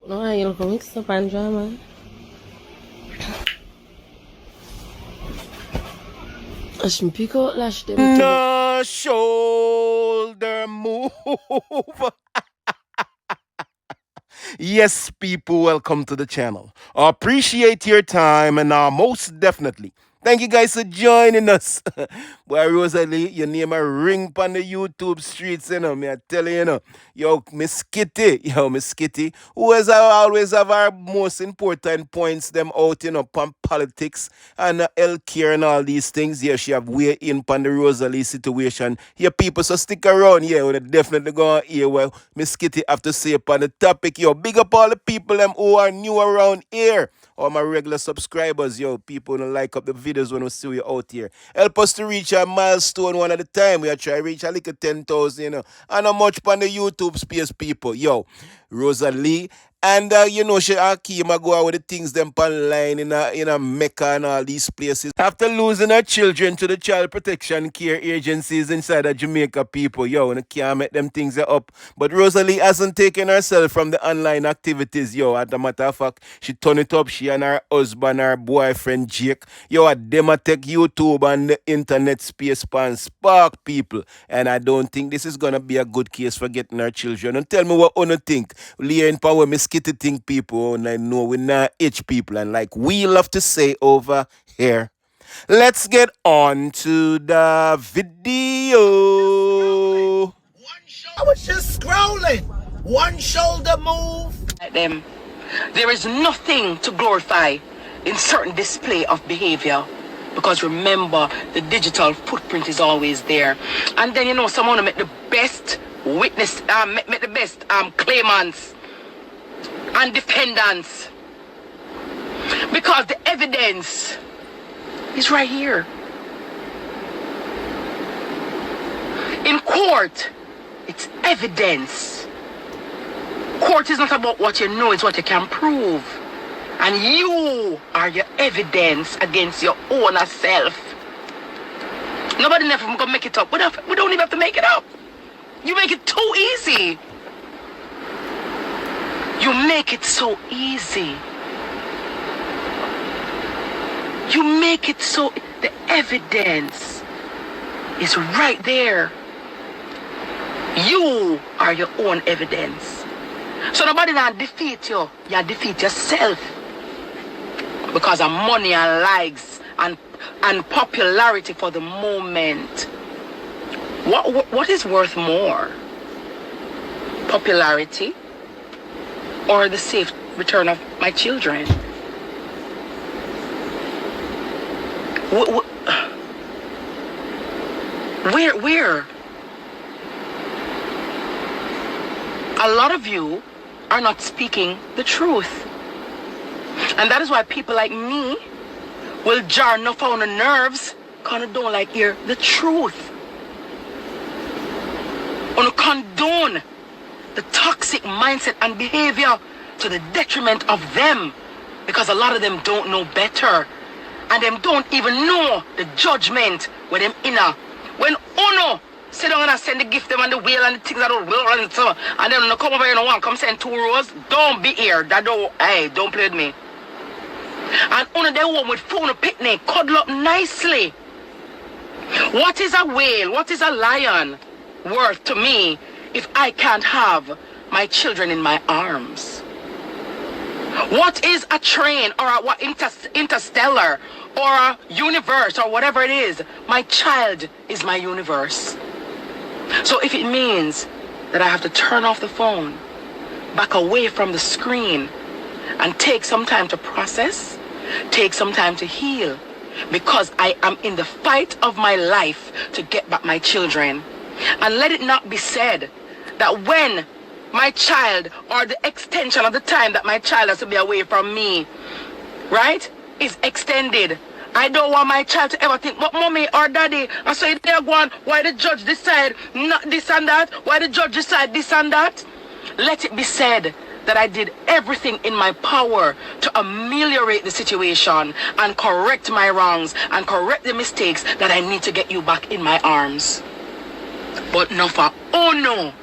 No, you'll come mix up and drama. I should pick out lash them too. No shoulder move. Yes, people, welcome to the channel. I appreciate your time and most definitely thank you guys for joining us. Boy, Rosalee, your name a ring on the YouTube streets, me I tell you, yo, Miss Kitty, Miss Kitty, who has always have our most important points them out, on politics and healthcare and all these things. Yeah, she have way in on the Rosalee situation. Yeah, people, so stick around. Yeah, we're definitely going to hear what Miss Kitty have to say upon the topic. Yo, big up all the people them who are new around here. All my regular subscribers, yo, people who like up the videos when we see you out here. Help us to reach a milestone one at a time. We are trying to reach a little 10,000, And how much on the YouTube space, people. Yo, Rosalee. And she came go out with the things them online in a Mecca and all these places. After losing her children to the child protection care agencies inside of Jamaica, people, and can't make them things up. But Rosalee hasn't taken herself from the online activities, as a matter of fact, she turned it up. She and her husband, her boyfriend Jake, them take YouTube and the internet space pan spark people. And I don't think this is gonna be a good case for getting her children. And tell me what you think. Leah in power, Miss Kitty think people, and I know we're not H people, and like we love to say over here. Let's get on to the video. I was just scrolling. One shoulder move. Them. There is nothing to glorify in certain display of behavior, because remember, the digital footprint is always there. And then someone will make the best witness, make the best claimants and defendants, because the evidence is right here in court. It's evidence. Court is not about what you know, it's what you can prove. And you are your evidence against your own self. Nobody never gonna make it up. We don't even have to make it up. You make it too easy. You make it so easy. You make it so... The evidence is right there. You are your own evidence. So nobody can defeat you. You defeat yourself. Because of money and likes and popularity for the moment. What is worth more? Popularity or the safe return of my children? Where? A lot of you are not speaking the truth. And that is why people like me will jar enough on the nerves, kind of don't like hear the truth. On condone the toxic mindset and behavior to the detriment of them, because a lot of them don't know better, and them don't even know the judgment with them inner. When Ono sit down and send the gift them and the wheel and the things that don't will and so, and then come over here and one come send 2 rows, don't be here. Don't play with me. And Ono they home with phone picnic, cuddle up nicely. What is a whale? What is a lion worth to me if I can't have my children in my arms? What is a train or a interstellar or a universe or whatever it is? My child is my universe. So if it means that I have to turn off the phone, back away from the screen, and take some time to process, take some time to heal, because I am in the fight of my life to get back my children. And let it not be said that when my child, or the extension of the time that my child has to be away from me, right, is extended, I don't want my child to ever think, but mommy or daddy, and so they're going, why the judge decide not this and that? Why the judge decide this and that? Let it be said that I did everything in my power to ameliorate the situation and correct my wrongs and correct the mistakes that I need to get you back in my arms. But no for, oh no,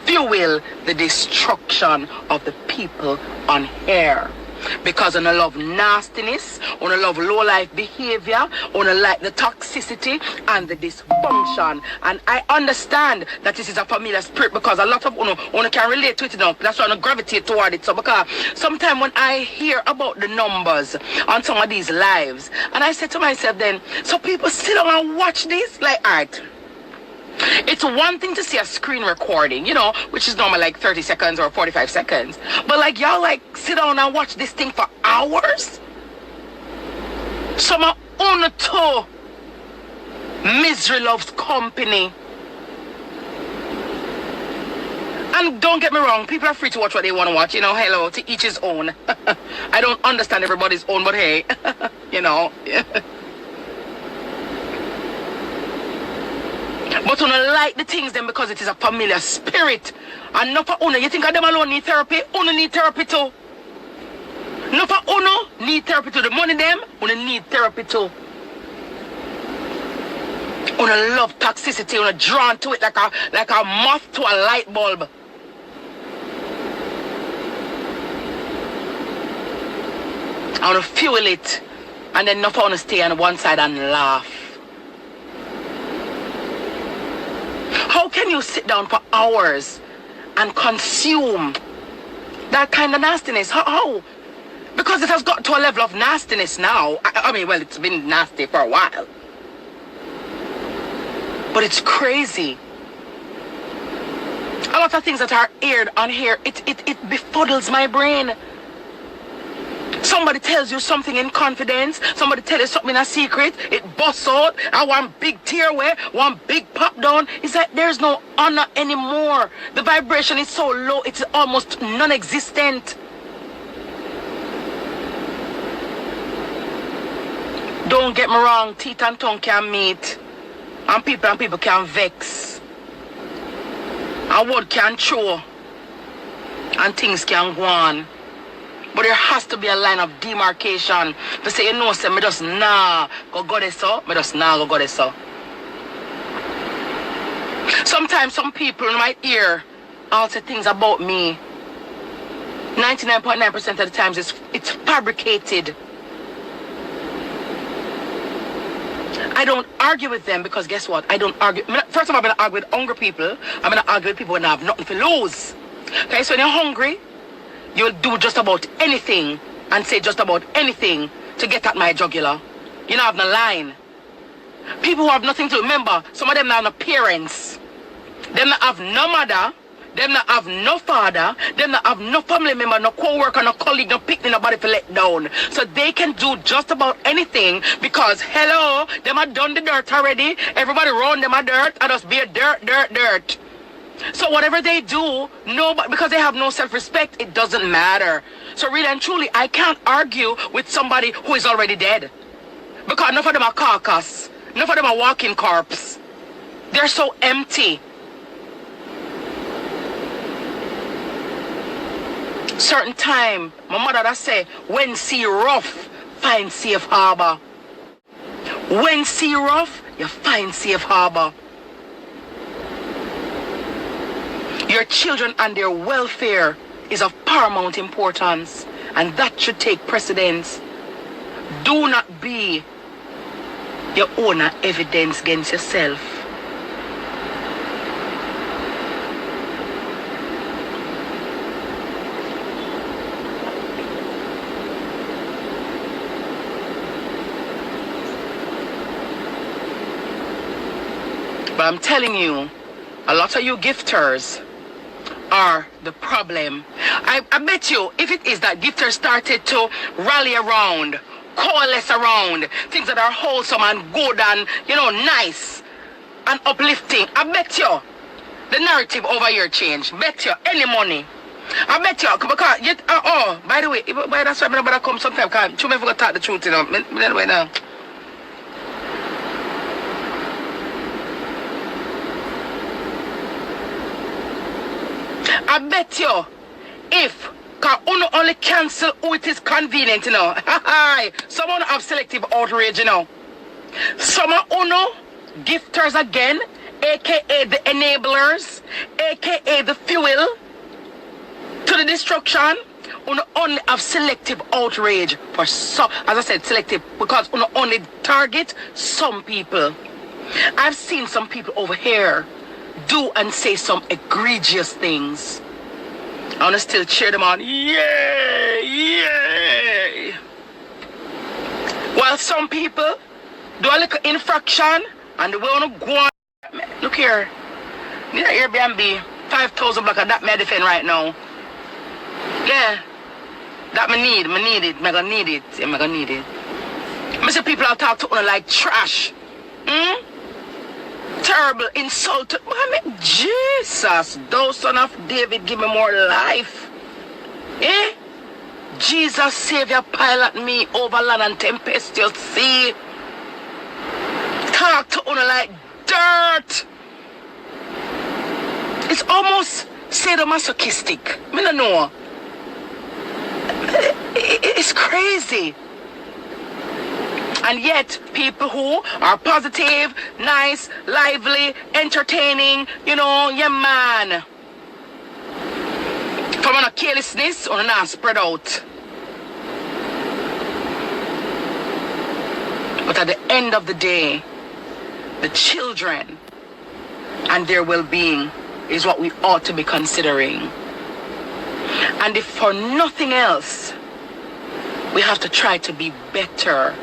fuel the destruction of the people on here. Because on a love nastiness, on a love low life behavior, on a like the toxicity and the dysfunction. And I understand that this is a familiar spirit because a lot of one can relate to it now. That's why I gravitate toward it. So because sometimes when I hear about the numbers on some of these lives, and I say to myself then, so people sit down and watch this like art. It's one thing to see a screen recording, you know, which is normally like 30 seconds or 45 seconds. But like y'all like sit down and watch this thing for hours. Some are on to misery loves company. And don't get me wrong, people are free to watch what they want to watch, you know, hello, to each his own. I don't understand everybody's own, but hey, you know. But you don't like the things then because it is a familiar spirit. And not for Uno. You think of them alone need therapy? Uno need therapy too. Not for Uno need therapy too. The money them, Uno need therapy too. Uno love toxicity, Uno drawn to it like a moth to a light bulb. I want to fuel it. And then not for Uno stay on one side and laugh. How can you sit down for hours and consume that kind of nastiness? How? Because it has got to a level of nastiness now. I mean, well, it's been nasty for a while. But it's crazy. A lot of things that are aired on here, it befuddles my brain. Somebody tells you something in confidence. Somebody tells you something in a secret. It busts out. And one big tear away. One big pop down. It's like there's no honor anymore. The vibration is so low. It's almost non-existent. Don't get me wrong. Teeth and tongue can meet. And people can vex. And word can chew. And things can go on. But there has to be a line of demarcation to say, you know, say, me just nah go this so, me just nah go this so. Sometimes some people in my ear all say things about me. 99.9% of the times it's fabricated. I don't argue with them because guess what? I don't argue. First of all, I'm going to argue with hungry people. I'm going to argue with people when I have nothing to lose. Okay, so when you're hungry, you'll do just about anything and say just about anything to get at my jugular. You know, have no line. People who have nothing to remember, some of them not have no parents. Them not have no mother. Them not have no father. Them not have no family member, no co-worker, no colleague, no picnic, nobody to let down. So they can do just about anything because, hello, them have done the dirt already. Everybody around them are dirt. And just be a dirt. So whatever they do, because they have no self-respect, it doesn't matter. So really and truly, I can't argue with somebody who is already dead. Because enough of them are carcass. Enough of them are walking corpse. They're so empty. Certain time, my mother that say, when sea rough, find safe harbor. When sea rough, you find safe harbor. Your children and their welfare is of paramount importance, and that should take precedence. Do not be your own evidence against yourself. But I'm telling you, a lot of you gifters are the problem. I bet you if it is that gifters started to rally around, coalesce around things that are wholesome and good and, you know, nice and uplifting, I bet you the narrative over here changed. Bet you any money. I bet you because you, by the way, that's why I'm not come sometime because you never talk the truth, you know. Anyway now. I bet you if Uno only cancel who it is convenient, you know. Someone have selective outrage, you know. Some Uno gifters again aka the enablers, aka the fuel to the destruction, you only have selective outrage for some, as I said, selective, because you only target some people. I've seen some people over here do and say some egregious things. I want to still cheer them on. Yay! Yay! While some people do a little infraction and they want to go on. Look here. Need an Airbnb. 5,000 block of that may defend right now. Yeah. That me need. Me need it. Me gonna need it. Yeah, me gonna need it. I see people out talk to you like trash. Terrible insult. Jesus, thou son of David, give me more life. Eh? Jesus, Savior, pilot me over land and tempestuous sea. Talk to you like dirt. It's almost sadomasochistic. I don't know. It's crazy. And yet, people who are positive, nice, lively, entertaining, you know, yeah, man. From a carelessness or not spread out. But at the end of the day, the children and their well-being is what we ought to be considering. And if for nothing else, we have to try to be better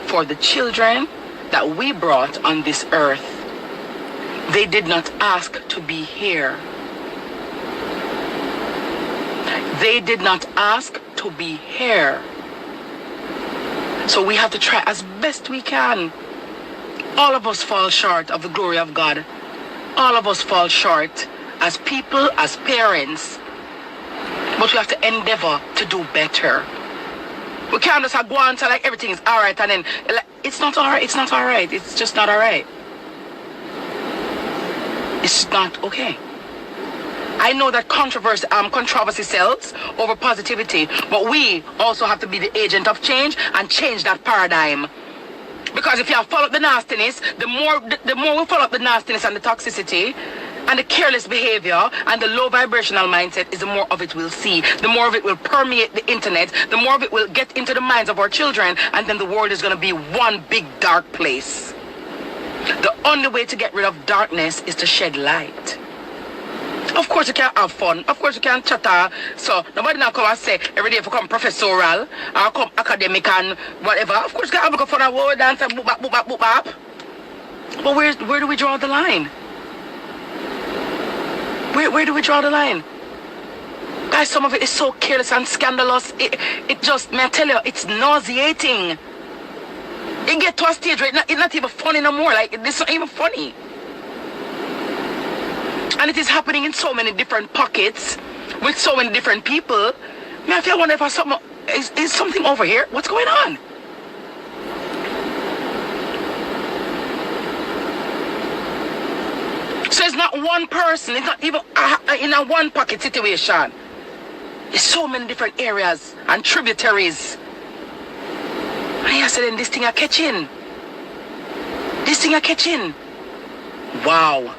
for the children that we brought on this earth. They did not ask to be here. They did not ask to be here. So we have to try as best we can. All of us fall short of the glory of God. All of us fall short as people, as parents. But we have to endeavor to do better. We can't just go on to like everything is alright and then like, it's not alright, it's not alright, it's just not alright. It's not okay. I know that controversy sells over positivity, but we also have to be the agent of change and change that paradigm. Because if you follow the nastiness, the more we follow up the nastiness and the toxicity and the careless behavior and the low vibrational mindset, is the more of it we'll see. The more of it will permeate the internet. The more of it will get into the minds of our children, and then the world is going to be one big dark place. The only way to get rid of darkness is to shed light. Of course you can have fun. Of course you can chatter. So nobody now come and say every day if you come professorial or come academic and whatever. Of course you can have a fun and word dance and boop bap, boop bap, boop bap. But where do we draw the line? Where do we draw the line? Guys, some of it is so careless and scandalous. It just, may I tell you, it's nauseating. It get to a stage where it's not even funny no more. Like, it's not even funny. And it is happening in so many different pockets with so many different people. May I wonder if is something over here? What's going on? So it's not one person, it's not even in a one pocket situation. It's so many different areas and tributaries. And I said, then this thing are catching. This thing are catching. Wow.